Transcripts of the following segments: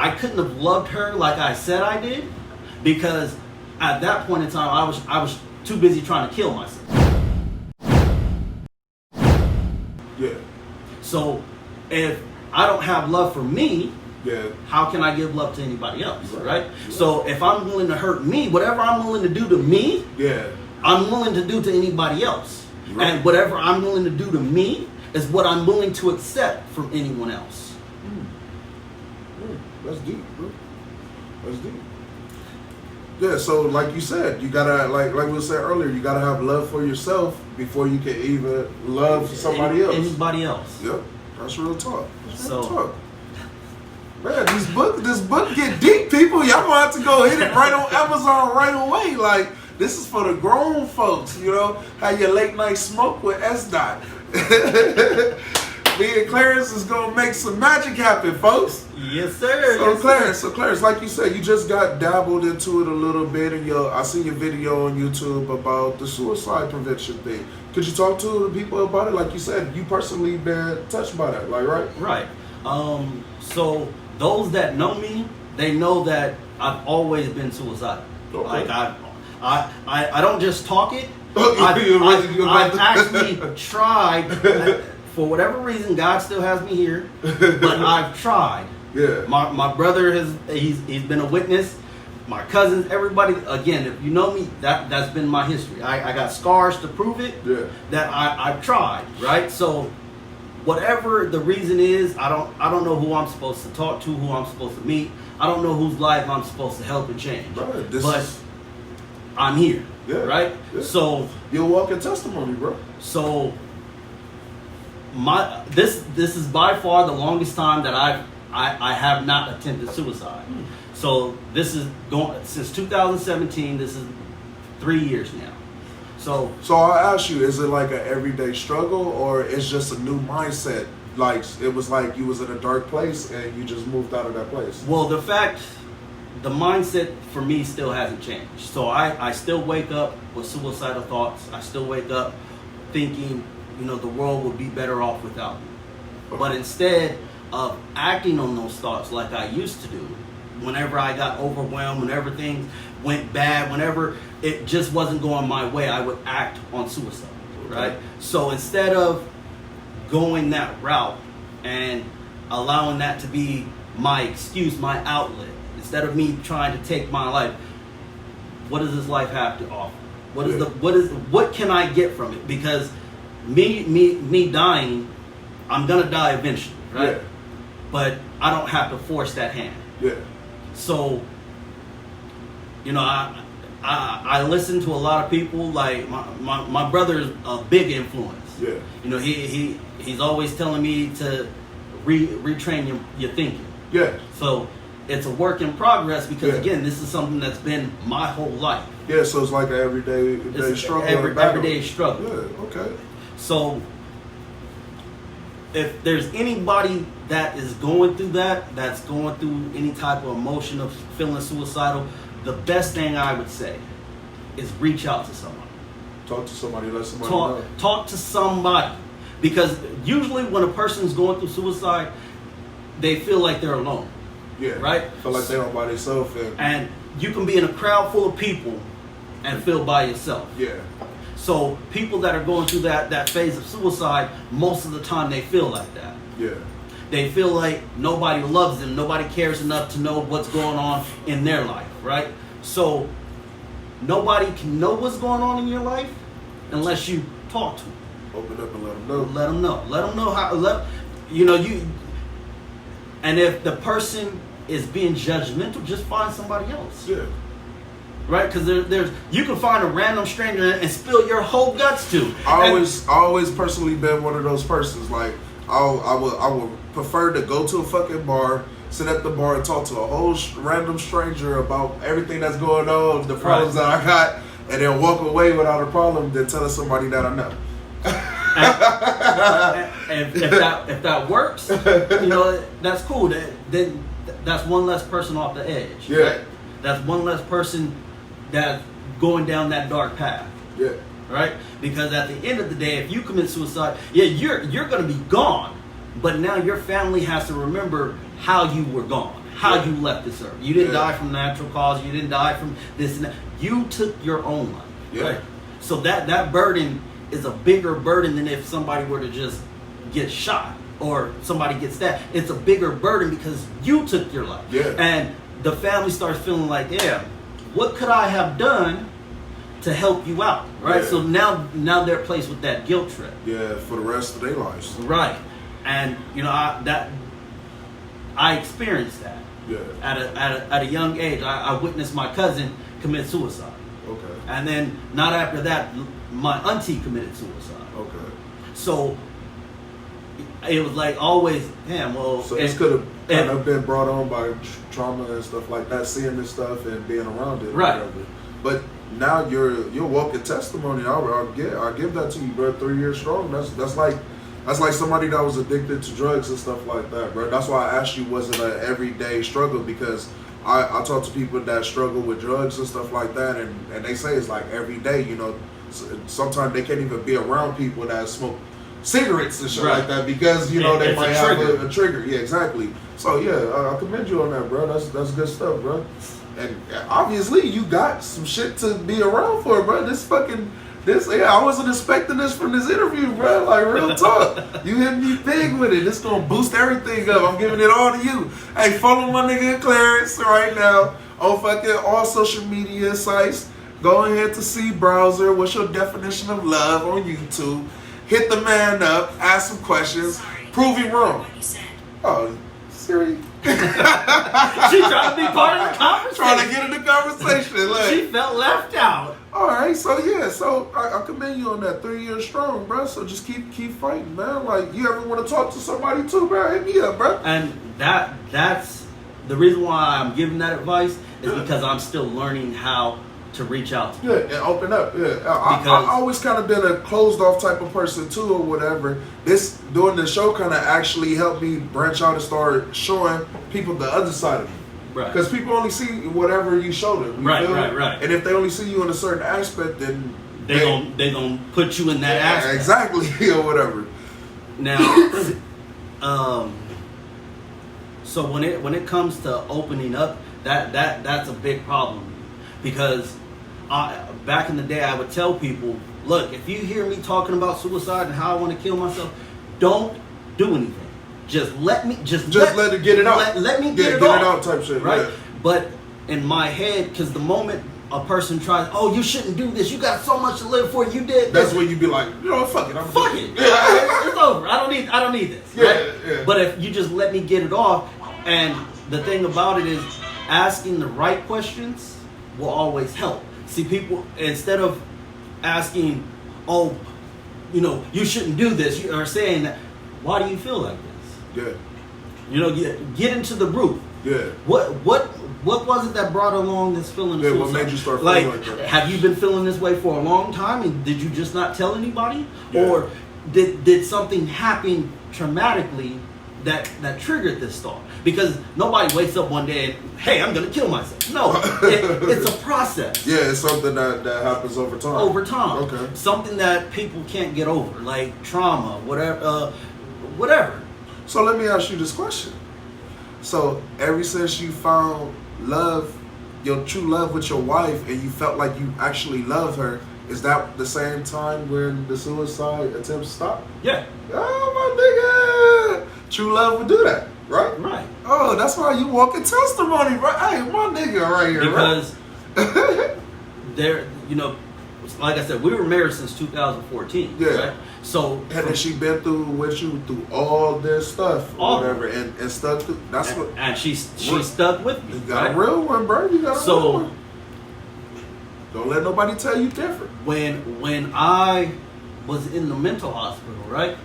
I couldn't have loved her like I said I did, because at that point in time I was too busy trying to kill myself. Yeah. So if I don't have love for me, yeah, how can I give love to anybody else, right? So if I'm willing to hurt me, whatever I'm willing to do to me, yeah, I'm willing to do to anybody else. Right. And whatever I'm willing to do to me is what I'm willing to accept from anyone else. That's deep, bro. That's deep. Yeah, so like you said, you gotta, like we said earlier, you gotta have love for yourself before you can even love somebody else. Anybody else. Yep, that's real talk. That's real So, talk. Man, this book get deep, people. Y'all gonna have to go hit it right on Amazon right away. Like, this is for the grown folks, you know. Have your late night smoke with Sdot. Me and Clarence is gonna make some magic happen, folks. Yes, sir. So, yes, Clarence, like you said, you just got dabbled into it a little bit, and I seen your video on YouTube about the suicide prevention thing. Could you talk to the people about it? Like you said, you personally been touched by that, like, right? Right. So those that know me, they know that I've always been suicidal. Okay. Like I don't just talk it. I've actually tried. For whatever reason, God still has me here, but I've tried. Yeah. My brother he's been a witness. My cousins, everybody. Again, if you know me, that's been my history. I got scars to prove it. Yeah. That I've tried. Right. So whatever the reason is, I don't know who I'm supposed to talk to, who I'm supposed to meet. I don't know whose life I'm supposed to help and change. Right, but I'm here. Yeah. Right. Yeah. So you're walking testimony, bro. So this is by far the longest time that I have not attempted suicide. So this is going since 2017. This is 3 years now. So I'll ask you: is it like an everyday struggle, or it's just a new mindset? Like it was like you was in a dark place and you just moved out of that place. Well, the mindset for me still hasn't changed. So I still wake up with suicidal thoughts. I still wake up thinking, the world would be better off without me. Okay. But instead of acting on those thoughts like I used to do, whenever I got overwhelmed, whenever things went bad, whenever it just wasn't going my way, I would act on suicide, right? Okay. So instead of going that route and allowing that to be my excuse, my outlet, instead of me trying to take my life, what does this life have to offer? What can I get from it? Because me dying, I'm gonna die eventually, right? Yeah. But I don't have to force that hand. Yeah. So, I listen to a lot of people. Like my brother's a big influence. Yeah. He's always telling me to retrain your thinking. Yeah. So it's a work in progress because again, this is something that's been my whole life. Yeah. So it's like an everyday struggle. Everyday struggle. Yeah. Okay. So if there's anybody that is going through that's going through any type of emotion of feeling suicidal, the best thing I would say is reach out to somebody. Talk to somebody, let somebody know. Talk to somebody. Because usually when a person's going through suicide, they feel like they're alone. Yeah. Right? Feel like they're all by themselves. And you can be in a crowd full of people and feel by yourself. Yeah. So people that are going through that phase of suicide, most of the time they feel like that. Yeah. They feel like nobody loves them, nobody cares enough to know what's going on in their life, right? So nobody can know what's going on in your life unless you talk to them. Open up and let them know. Let them know. Let them know how. And if the person is being judgmental, just find somebody else. Yeah. Right, because there's you can find a random stranger and spill your whole guts to. I always personally been one of those persons. Like I would prefer to go to a fucking bar, sit at the bar, and talk to a whole random stranger about everything that's going on, the problems that I got, and then walk away without a problem than telling somebody that I know. And if that works, that's cool. Then that's one less person off the edge. Yeah. Right? That's one less person that's going down that dark path. Yeah. Right? Because at the end of the day, if you commit suicide, you're going to be gone. But now your family has to remember how you were gone, how you left this earth. You didn't Yeah. die from natural cause. You didn't die from this and that. You took your own life. Yeah. Right? So that burden is a bigger burden than if somebody were to just get shot or somebody gets stabbed. It's a bigger burden because you took your life. Yeah. And the family starts feeling like, yeah, what could I have done to help you out? Right? Yeah. So now they're placed with that guilt trip. Yeah, for the rest of their lives. Right. And I experienced that. Yeah. At a young age. I witnessed my cousin commit suicide. Okay. And then not after that, my auntie committed suicide. Okay. So it was like always, damn, well. So this could have kind of been brought on by trauma and stuff like that, seeing this stuff and being around it. Right. Whatever. But now you're walking testimony. I'll give that to you, bro. 3 years strong. That's like somebody that was addicted to drugs and stuff like that, bro. That's why I asked you, was it an everyday struggle? Because I talk to people that struggle with drugs and stuff like that, and they say it's like every day. You know, sometimes they can't even be around people that smoke cigarettes and shit like that because you know they it's might a have trigger. a trigger. Yeah, exactly. So yeah, I commend you on that, bro. That's good stuff, bro. And obviously you got some shit to be around for, bro. I wasn't expecting this from this interview, bro. Like, real talk. You hit me big with it. This gonna boost everything up. I'm giving it all to you. Hey, follow my nigga Clarence right now on fucking all social media sites. Go ahead to see browser. What's your definition of love on YouTube? Hit the man up. Ask some questions. Prove him wrong. Oh, Siri. She trying to be part of the conversation. Trying to get in the conversation. Like, She felt left out. all right, so yeah, I commend you on that. 3 years strong, bro. So just keep fighting, man. Like, you ever want to talk to somebody too, bro? Hit me up, bro. And that's the reason why I'm giving that advice is because I'm still learning how to reach out to people. Yeah, and open up. Yeah, I always kind of been a closed off type of person too, or whatever. This doing the show kind of actually helped me branch out and start showing people the other side of me. Right. Because people only see whatever you show them. You Right, feel? right. And if they only see you in a certain aspect, then They gonna put you in that aspect. exactly or whatever. Now, so when it comes to opening up, that's a big problem because back in the day I would tell people, look, if you hear me talking about suicide and how I want to kill myself, don't do anything. Just let me let it get it out. Let me get it out type shit, right? Yeah. But in my head, because the moment a person tries, oh, you shouldn't do this. You got so much to live for. You did. That's when you be like, you know what, fuck it. Fuck it. It's over. I don't need this. Yeah, Right? yeah. But if you just let me get it off, and the thing about it is, asking the right questions will always help. See, people, instead of asking, oh, you shouldn't do this, you are saying that, why do you feel like this? Yeah. Get into the root. Yeah. What was it that brought along this feeling of suicide? What made you start feeling like that? Have you been feeling this way for a long time, and did you just not tell anybody? Yeah. Or did something happen traumatically that triggered this thought? Because nobody wakes up one day and, hey, I'm going to kill myself. No, it's a process. Yeah, it's something that happens over time. Over time. Okay. Something that people can't get over, like trauma, whatever. So let me ask you this question. So ever since you found love, your true love with your wife, and you felt like you actually loved her, is that the same time when the suicide attempts stopped? Yeah. Oh, my nigga. True love would do that, right? Right. Oh, that's why you walking testimony, right? Hey, my nigga right here, Because right? there, like I said, we were married since 2014. Yeah. Right? So Hadn't she been through with you through all this stuff, or All. whatever, and stuck through? That's what. and she stuck with me. You got right? a real one, bro. You got a real So one. Don't let nobody tell you different. when I was in the mental hospital, right?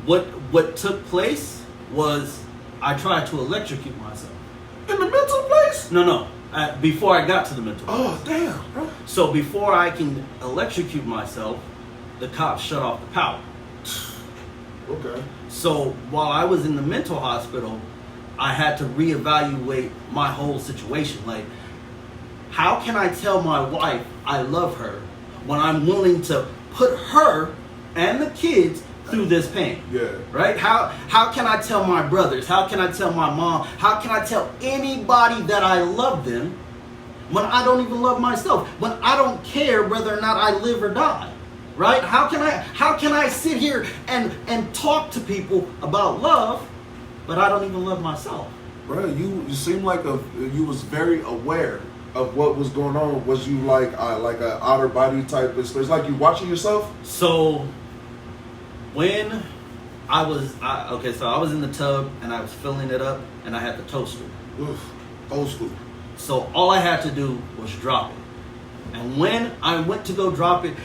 What took place was I tried to electrocute myself. In the mental place? No. Before I got to the mental. Oh, damn, bro. So before I can electrocute myself, the cops shut off the power. Okay. So while I was in the mental hospital, I had to reevaluate my whole situation. Like, how can I tell my wife I love her when I'm willing to put her and the kids through this pain. Yeah. Right? How can I tell my brothers? How can I tell my mom? How can I tell anybody that I love them when I don't even love myself? When I don't care whether or not I live or die? Right? How can I sit here and talk to people about love, but I don't even love myself? Bro, you seem like you was very aware of what was going on. Was you like a outer body type experience? Like you watching yourself? So when I was in the tub and I was filling it up and I had the toaster. Oof, old school. So all I had to do was drop it. And when I went to go drop it,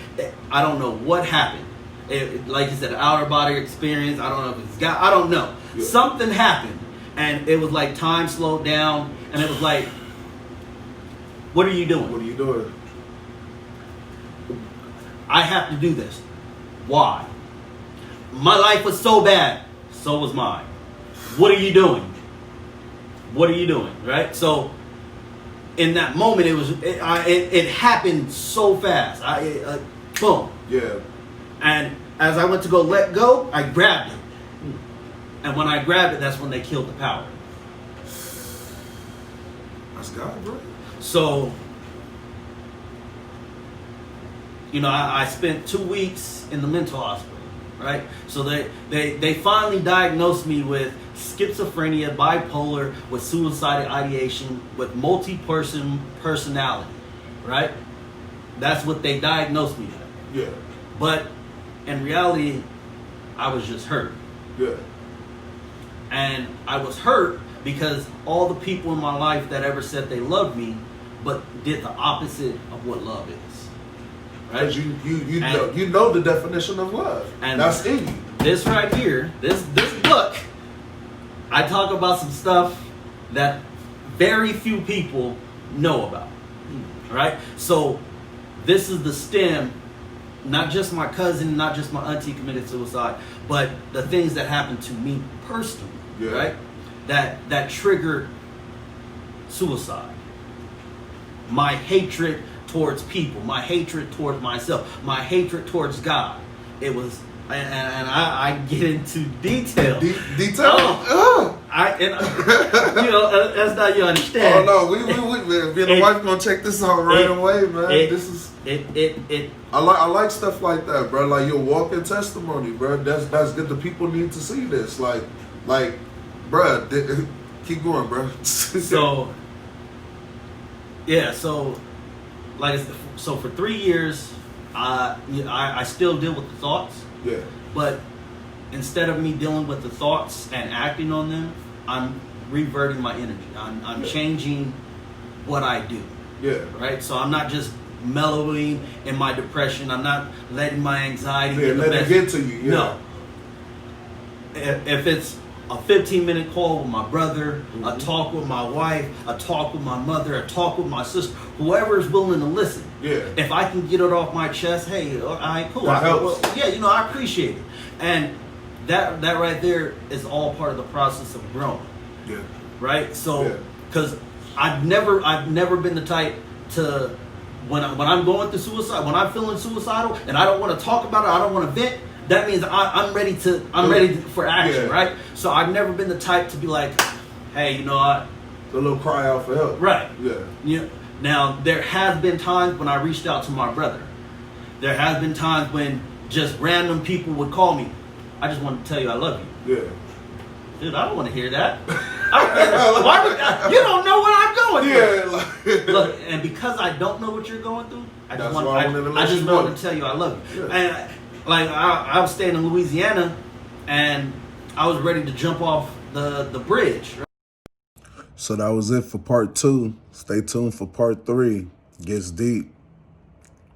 I don't know what happened. Like you said, outer body experience. I don't know if I don't know. Yeah. Something happened. And it was like time slowed down. And it was like, what are you doing? What are you doing? I have to do this. Why? My life was so bad. So was mine. What are you doing? What are you doing? Right? So in that moment, it happened so fast. Boom. Yeah. And as I went to go let go, I grabbed it. And when I grabbed it, that's when they killed the power. That's God, bro. So, I spent 2 weeks in the mental hospital, right? So they finally diagnosed me with schizophrenia, bipolar, with suicidal ideation, with multi-person personality, right? That's what they diagnosed me with. Yeah. But in reality, I was just hurt. Yeah. And I was hurt because all the people in my life that ever said they loved me, but did the opposite of what love is. Right? Because you know the definition of love. And that's in you. This right here, this book, I talk about some stuff that very few people know about. Right? So this is the stem. Not just my cousin, not just my auntie committed suicide, but the things that happened to me personally, right? That triggered suicide. My hatred towards people, my hatred towards myself, my hatred towards God. It was, and I get into detail. Detail? That's not you understand. Oh no, we me and the wife gonna check this out right away, man. This is. I like stuff like that, bro. Like your walking testimony, bro. That's good. The people need to see this. Like, bro. Keep going, bro. So for 3 years, I still deal with the thoughts. Yeah. But instead of me dealing with the thoughts and acting on them, I'm reverting my energy. I'm changing what I do. Yeah. Right. So I'm not just mellowing in my depression. I'm not letting my anxiety let it get to you. Yeah. No. If it's a 15-minute call with my brother, a talk with my wife, a talk with my mother, a talk with my sister, whoever is willing to listen. Yeah. If I can get it off my chest, hey, all right, cool. That helps. I appreciate it. And that right there is all part of the process of growing. Yeah. Right? So, because I've never been the type to, when I'm going through suicide, when I'm feeling suicidal and I don't want to talk about it, I don't want to vent, that means I'm ready for action, right? So I've never been the type to be like, hey, a little cry out for help. Right. Yeah. Now, there has been times when I reached out to my brother. There has been times when just random people would call me. I just want to tell you I love you. Yeah. Dude, I don't want to hear that. You don't know what I'm going through. Yeah. Look, and because I don't know what you're going through, I just wanted wanted to tell you I love you. Yeah. And I was staying in Louisiana, and I was ready to jump off the bridge. So that was it for part 2. Stay tuned for part 3. Gets deep.